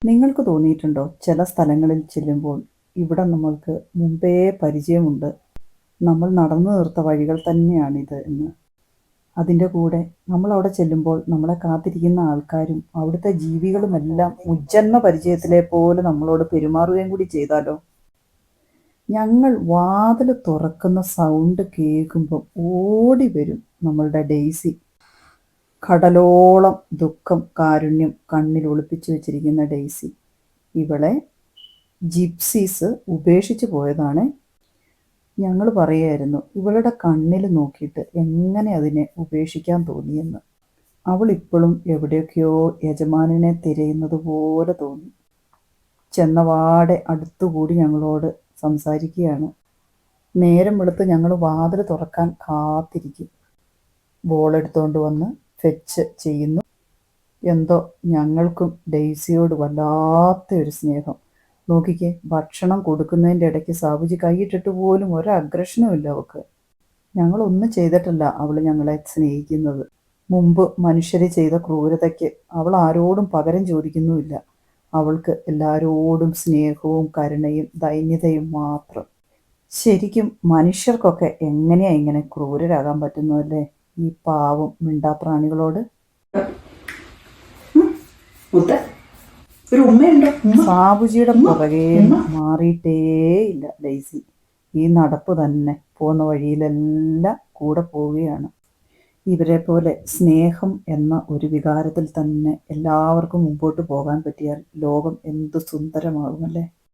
നിങ്ങൾക്ക് തോന്നിയിട്ടുണ്ടോ ചില സ്ഥലങ്ങളിൽ ചെല്ലുമ്പോൾ ഇവിടെ നമ്മൾക്ക് മുമ്പേ പരിചയമുണ്ട്, നമ്മൾ നടന്നു തീർത്ത വഴികൾ തന്നെയാണിത് എന്ന്. അതിൻ്റെ കൂടെ നമ്മളവിടെ ചെല്ലുമ്പോൾ നമ്മളെ കാത്തിരിക്കുന്ന ആൾക്കാരും അവിടുത്തെ ജീവികളുമെല്ലാം മുജ്ജന്മ പരിചയത്തിലെ പോലെ നമ്മളോട് പെരുമാറുകയും കൂടി ചെയ്താലോ? ഞങ്ങൾ വാതിൽ തുറക്കുന്ന സൗണ്ട് കേൾക്കുമ്പോൾ ഓടി വരും നമ്മളുടെ ഡെയ്സി. കടലോളം ദുഃഖം കാരുണ്യം കണ്ണിൽ ഒളിപ്പിച്ചു വെച്ചിരിക്കുന്ന ഡെയ്സി. ഇവളെ ജിപ്സീസ് ഉപേക്ഷിച്ചു പോയതാണ്. ഞങ്ങൾ പറയായിരുന്നു ഇവളുടെ കണ്ണിൽ നോക്കിയിട്ട് എങ്ങനെ അതിനെ ഉപേക്ഷിക്കാൻ തോന്നിയെന്ന്. അവൾ ഇപ്പോഴും എവിടെയൊക്കെയോ യജമാനനെ തിരയുന്നത് പോലെ തോന്നി. ചെന്നവാടെ അടുത്തുകൂടി ഞങ്ങളോട് സംസാരിക്കുകയാണ്. നേരം വെളുത്ത് ഞങ്ങൾ വാതിൽ തുറക്കാൻ കാത്തിരിക്കും. ബോളെടുത്തുകൊണ്ട് വന്ന് ഫെച്ച് ചെയ്യുന്നു. എന്തോ ഞങ്ങൾക്കും ഡെയ്സിയോട് വല്ലാത്തൊരു സ്നേഹം. നോക്കിക്കേ, ഭക്ഷണം കൊടുക്കുന്നതിൻ്റെ ഇടയ്ക്ക് സാബുജി കൈയിട്ടിട്ട് പോലും ഒരു അഗ്രഷനും ഇല്ല അവൾക്ക്. ഞങ്ങളൊന്നും ചെയ്തിട്ടല്ല അവൾ ഞങ്ങളെ സ്നേഹിക്കുന്നത്. മുമ്പ് മനുഷ്യർ ചെയ്ത ക്രൂരതയ്ക്ക് അവൾ ആരോടും പകരം ചോദിക്കുന്നുമില്ല. അവൾക്ക് എല്ലാവരോടും സ്നേഹവും കരുണയും ദൈന്യതയും മാത്രം. ശരിക്കും മനുഷ്യർക്കൊക്കെ എങ്ങനെയാ ഇങ്ങനെ ക്രൂരരാകാൻ പറ്റുന്നതല്ലേ ഈ പാവം മിണ്ടാപ്രാണികളോട്? സാബുജിയുടെ പുറകെ മാറിയിട്ടേയില്ല ഡെയ്സി. ഈ നടപ്പ് തന്നെ പോകുന്ന വഴിയിലെല്ലാം കൂടെ പോവുകയാണ്. ഇവരെ പോലെ സ്നേഹം എന്ന ഒരു വികാരത്തിൽ തന്നെ എല്ലാവർക്കും മുമ്പോട്ട് പോകാൻ പറ്റിയാൽ ലോകം എന്ത് സുന്ദരമാകുമല്ലേ.